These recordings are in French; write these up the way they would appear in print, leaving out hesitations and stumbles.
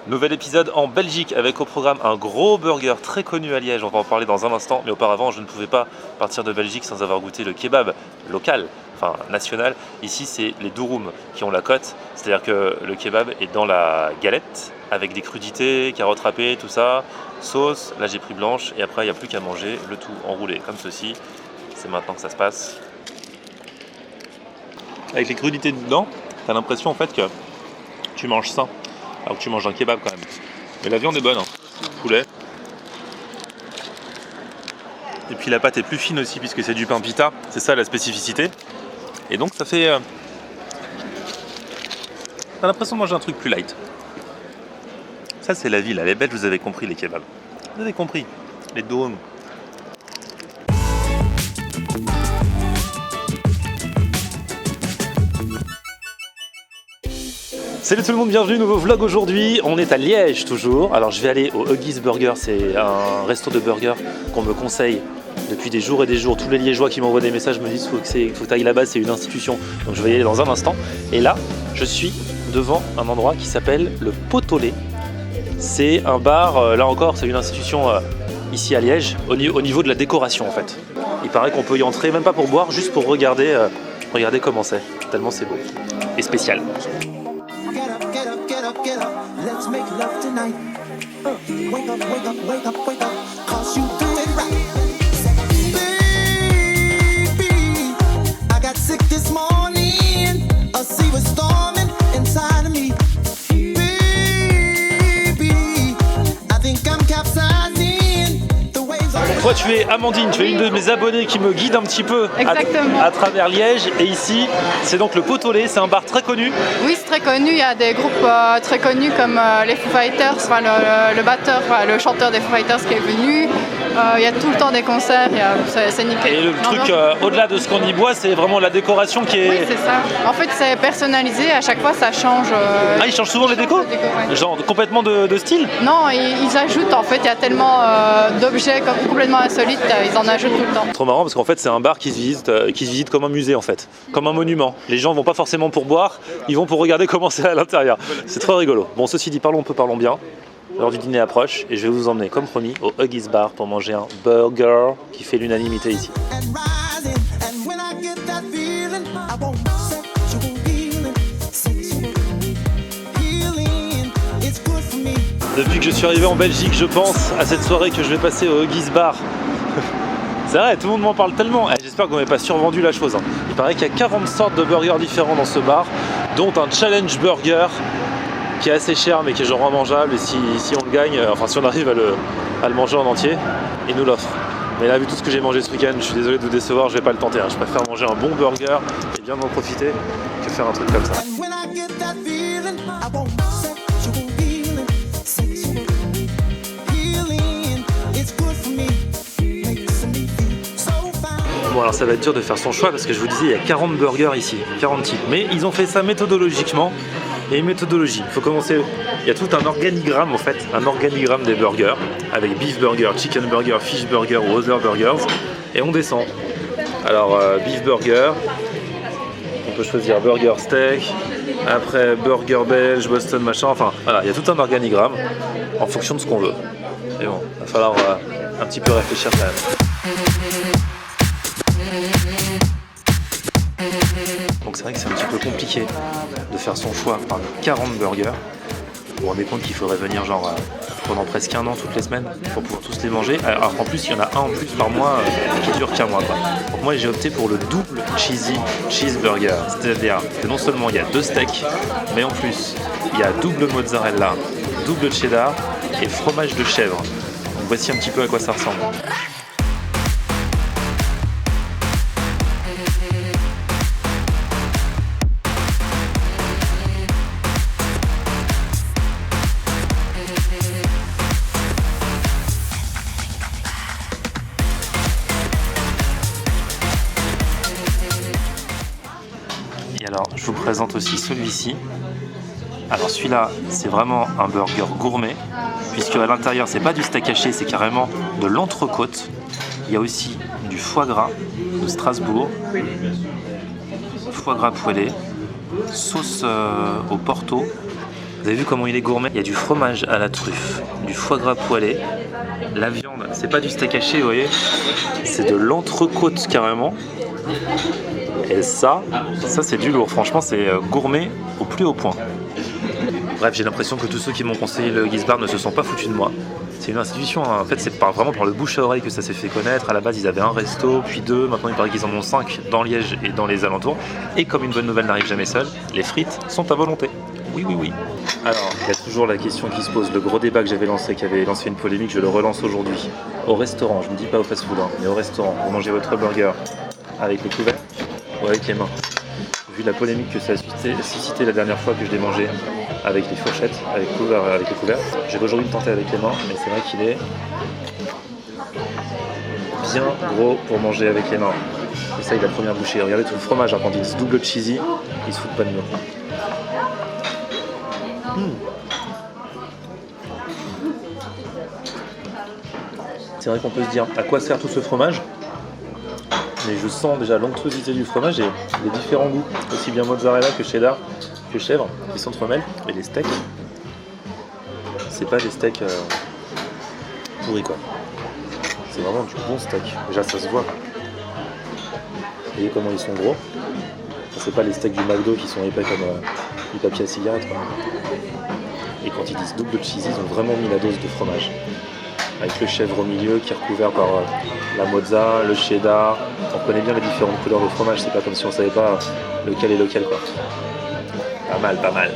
Nouvel épisode en Belgique avec au programme un gros burger très connu à Liège, on va en parler dans un instant, mais auparavant je ne pouvais pas partir de Belgique sans avoir goûté le kebab local, enfin national. Ici c'est les douroum qui ont la cote, c'est-à-dire que le kebab est dans la galette avec des crudités, carottes râpées, tout ça, sauce, là j'ai pris blanche et après il n'y a plus qu'à manger, le tout enroulé comme ceci. C'est maintenant que ça se passe. Avec les crudités dedans, t'as l'impression en fait que tu manges sain. Alors que tu manges un kebab quand même. Mais la viande est bonne, hein. Poulet. Et puis la pâte est plus fine aussi puisque c'est du pain pita. C'est ça la spécificité. Et donc ça fait... T'as l'impression de manger un truc plus light. Ça c'est la ville, elle est belle, vous avez compris les kebabs. Vous avez compris, les douroum. Salut tout le monde, bienvenue, nouveau vlog aujourd'hui. On est à Liège toujours. Alors je vais aller au Huggies Burger, c'est un resto de burger qu'on me conseille depuis des jours et des jours. Tous les Liégeois qui m'envoient des messages me disent qu'il faut que tu ailles là-bas, c'est une institution. Donc je vais y aller dans un instant. Et là, je suis devant un endroit qui s'appelle le Pot-au-lait. C'est un bar, là encore, c'est une institution ici à Liège, au niveau de la décoration en fait. Il paraît qu'on peut y entrer, même pas pour boire, juste pour regarder comment c'est. Tellement c'est beau et spécial. Get up, let's make love tonight. Wake up, wake up, wake up, wake up, 'cause you do it right. Baby, I got sick this morning. A sea was storming inside of me. Baby, I think I'm capsizing. The waves are... Toi tu es Amandine, tu es une de mes abonnées qui me guide un petit peu à travers Liège. Et ici, c'est donc le Pot-au-lait, c'est un bar très connu. Oui, c'est très connu, il y a des groupes très connus comme les Foo Fighters, enfin, le batteur, enfin, le chanteur des Foo Fighters qui est venu. Il y a tout le temps des concerts, c'est nickel. Et le truc, au-delà de ce qu'on y boit, c'est vraiment la décoration qui est... Oui, c'est ça. En fait, c'est personnalisé, à chaque fois ça change. Ah, ils changent souvent les décos, ouais. Genre complètement de style? Non, ils ajoutent, en fait, il y a tellement d'objets complètement insolites, ils en ajoutent tout le temps. Trop marrant parce qu'en fait c'est un bar qui se visite comme un musée en fait, comme un monument. Les gens vont pas forcément pour boire, ils vont pour regarder comment c'est à l'intérieur. C'est trop rigolo. Bon, ceci dit, parlons bien. L'heure du dîner approche et je vais vous emmener comme promis au Huggies Bar pour manger un burger qui fait l'unanimité ici. Depuis que je suis arrivé en Belgique, je pense à cette soirée que je vais passer au Huggies Bar. C'est vrai, tout le monde m'en parle tellement. J'espère qu'on n'avait pas survendu la chose. Il paraît qu'il y a 40 sortes de burgers différents dans ce bar, dont un challenge burger qui est assez cher mais qui est genre immangeable. Et si on le gagne, enfin si on arrive à le manger en entier, il nous l'offre. Mais là, vu tout ce que j'ai mangé ce week-end, je suis désolé de vous décevoir, je vais pas le tenter. Je préfère manger un bon burger et bien en profiter que faire un truc comme ça. Bon, alors ça va être dur de faire son choix parce que je vous disais il y a 40 burgers ici, 40 types. Mais ils ont fait ça méthodologiquement. Il y a une méthodologie. Il faut commencer. Il y a tout un organigramme en fait, un organigramme des burgers avec beef burger, chicken burger, fish burger ou other burgers. Et on descend. Alors beef burger, on peut choisir burger steak, après burger belge, Boston machin. Enfin voilà, il y a tout un organigramme en fonction de ce qu'on veut. Et bon, il va falloir un petit peu réfléchir quand même. Donc c'est vrai que c'est un petit peu compliqué de faire son choix parmi 40 burgers. Vous vous rendez compte qu'il faudrait venir genre pendant presque un an toutes les semaines pour pouvoir tous les manger. Alors qu'en plus il y en a un en plus par mois qui dure qu'un mois quoi. Donc moi j'ai opté pour le double cheesy cheeseburger. C'est-à-dire que non seulement il y a 2 steaks, mais en plus il y a double mozzarella, double cheddar et fromage de chèvre. Donc voici un petit peu à quoi ça ressemble. Alors, je vous présente aussi celui-ci. Alors celui-là, c'est vraiment un burger gourmet, puisque à l'intérieur, c'est pas du steak haché, c'est carrément de l'entrecôte. Il y a aussi du foie gras de Strasbourg, foie gras poêlé, sauce au Porto, Vous avez vu comment il est gourmet? Il y a du fromage à la truffe, du foie gras poêlé. La viande, c'est pas du steak haché, vous voyez, c'est de l'entrecôte carrément. Et ça c'est du lourd. Franchement, c'est gourmet au plus haut point. Bref, j'ai l'impression que tous ceux qui m'ont conseillé le Huggies Bar ne se sont pas foutus de moi. C'est une institution, hein. En fait, c'est vraiment par le bouche à oreille que ça s'est fait connaître. À la base, ils avaient un resto, puis deux. Maintenant, il paraît qu'ils en ont 5 dans Liège et dans les alentours. Et comme une bonne nouvelle n'arrive jamais seule, les frites sont à volonté. Oui, oui, oui. Alors, il y a toujours la question qui se pose. Le gros débat que j'avais lancé, qui avait lancé une polémique, je le relance aujourd'hui. Au restaurant, je ne dis pas au fast-food, hein, mais au restaurant, vous mangez votre burger avec le couvert ou avec les mains. Vu la polémique que ça a suscité la dernière fois que je l'ai mangé avec les fourchettes, avec le couvert, j'ai aujourd'hui me tenter avec les mains, mais c'est vrai qu'il est bien gros pour manger avec les mains. Essaye la première bouchée. Regardez tout le fromage, hein, quand ils disent double cheesy, ils se foutent pas de nous. C'est vrai qu'on peut se dire à quoi sert tout ce fromage, mais je sens déjà l'onctuosité du fromage et les différents goûts, aussi bien mozzarella que cheddar que chèvre, qui s'entremêlent. Et les steaks, c'est pas des steaks pourris quoi, c'est vraiment du bon steak. Déjà ça se voit, vous voyez comment ils sont gros, c'est pas les steaks du McDo qui sont épais comme du papier à cigarette quoi. Et quand ils disent double cheesy, ils ont vraiment mis la dose de fromage avec le chèvre au milieu qui est recouvert par la mozza, le cheddar. On connaît bien les différentes couleurs de fromage, c'est pas comme si on savait pas lequel est lequel quoi. Pas mal, pas mal.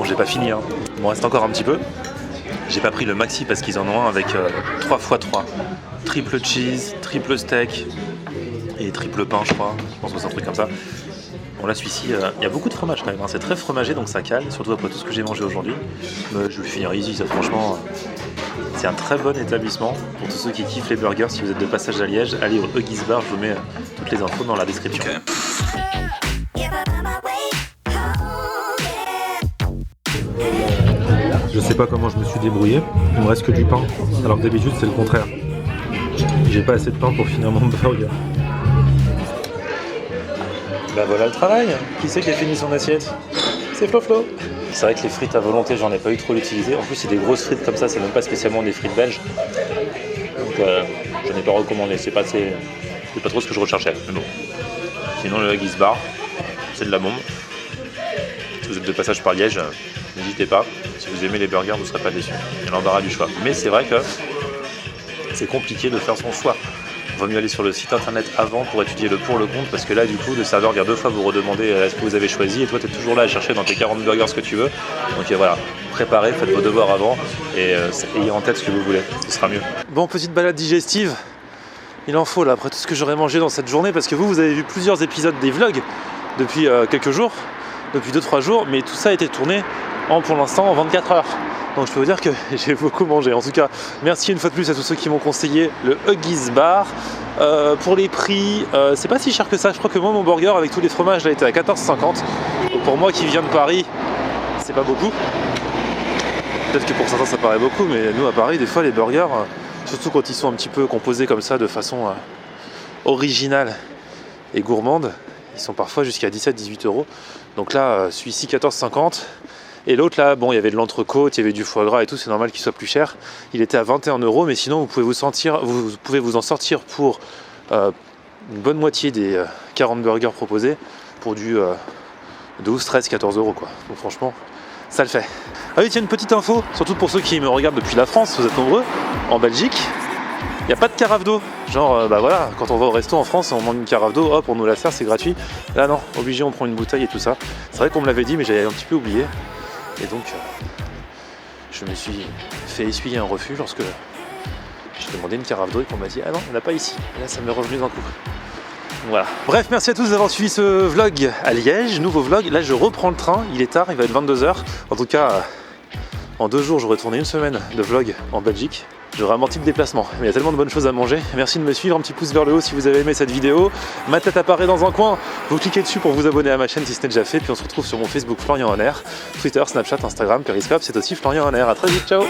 J'ai pas fini, hein. Il m'en reste encore un petit peu. J'ai pas pris le maxi parce qu'ils en ont un avec 3x3. Triple cheese, triple steak et triple pain, je crois. Je pense que c'est un truc comme ça. Bon là celui-ci, il y a beaucoup de fromage quand même, hein. C'est très fromagé donc ça cale, surtout après tout ce que j'ai mangé aujourd'hui. Mais je vais finir easy, ça franchement. C'est un très bon établissement pour tous ceux qui kiffent les burgers. Si vous êtes de passage à Liège, allez au Huggies Bar, je vous mets toutes les infos dans la description. Okay. Je sais pas comment je me suis débrouillé, il me reste que du pain, alors que d'habitude c'est le contraire. J'ai pas assez de pain pour finir mon burger. Bah voilà le travail. Qui c'est qui a fini son assiette? C'est Flo Flo. C'est vrai que les frites à volonté, j'en ai pas eu trop l'utiliser. En plus c'est des grosses frites comme ça, c'est même pas spécialement des frites belges. Donc je n'ai pas recommandé, c'est pas trop ce que je recherchais. Mais bon. Sinon le Huggies Bar, c'est de la bombe. Si vous êtes de passage par Liège, n'hésitez pas. Si vous aimez les burgers, vous ne serez pas déçus. Il y a l'embarras du choix. Mais c'est vrai que c'est compliqué de faire son choix. Il vaut mieux aller sur le site internet avant pour étudier le pour, le contre, parce que là, du coup, le serveur vient 2 fois vous redemander ce que vous avez choisi, et toi, tu es toujours là à chercher dans tes 40 burgers ce que tu veux. Donc voilà, préparez, faites vos devoirs avant, et ayez en tête ce que vous voulez, ce sera mieux. Bon, petite balade digestive. Il en faut là, après tout ce que j'aurais mangé dans cette journée, parce que vous avez vu plusieurs épisodes des vlogs depuis quelques jours, depuis 2-3 jours, mais tout ça a été tourné pour l'instant en 24 heures. Donc je peux vous dire que j'ai beaucoup mangé. En tout cas, merci une fois de plus à tous ceux qui m'ont conseillé le Huggies Bar. Pour les prix, c'est pas si cher que ça. Je crois que moi mon burger avec tous les fromages là était à 14,50. Donc pour moi qui viens de Paris, c'est pas beaucoup. Peut-être que pour certains ça paraît beaucoup, mais nous à Paris des fois les burgers, surtout quand ils sont un petit peu composés comme ça de façon originale et gourmande, ils sont parfois jusqu'à 17-18 €. Donc là, celui-ci 14,50. Et l'autre là, bon, il y avait de l'entrecôte, il y avait du foie gras et tout, c'est normal qu'il soit plus cher. Il était à 21 €, mais sinon vous pouvez vous en sortir pour une bonne moitié des 40 burgers proposés pour du 12, 13, 14 € quoi. Donc franchement, ça le fait. Ah oui, tiens, une petite info, surtout pour ceux qui me regardent depuis la France, vous êtes nombreux, en Belgique, il n'y a pas de carafe d'eau. Genre, bah voilà, quand on va au resto en France, on demande une carafe d'eau, hop, on nous la sert, c'est gratuit. Là non, obligé, on prend une bouteille et tout ça. C'est vrai qu'on me l'avait dit, mais j'avais un petit peu oublié. Et donc, je me suis fait essuyer un refus lorsque j'ai demandé une carafe d'eau et qu'on m'a dit, ah non, on n'a pas ici. Et là, ça m'est revenu d'un coup. Voilà. Bref, merci à tous d'avoir suivi ce vlog à Liège, nouveau vlog. Là, je reprends le train, il est tard, il va être 22 h. En tout cas, en 2 jours, j'aurai tourné une semaine de vlog en Belgique. J'aurai amorti le déplacement, mais il y a tellement de bonnes choses à manger. Merci de me suivre, un petit pouce vers le haut si vous avez aimé cette vidéo. Ma tête apparaît dans un coin, vous cliquez dessus pour vous abonner à ma chaîne si ce n'est déjà fait. Puis on se retrouve sur mon Facebook Florian Honner, Twitter, Snapchat, Instagram, Periscope, c'est aussi Florian Honner. À très vite, ciao.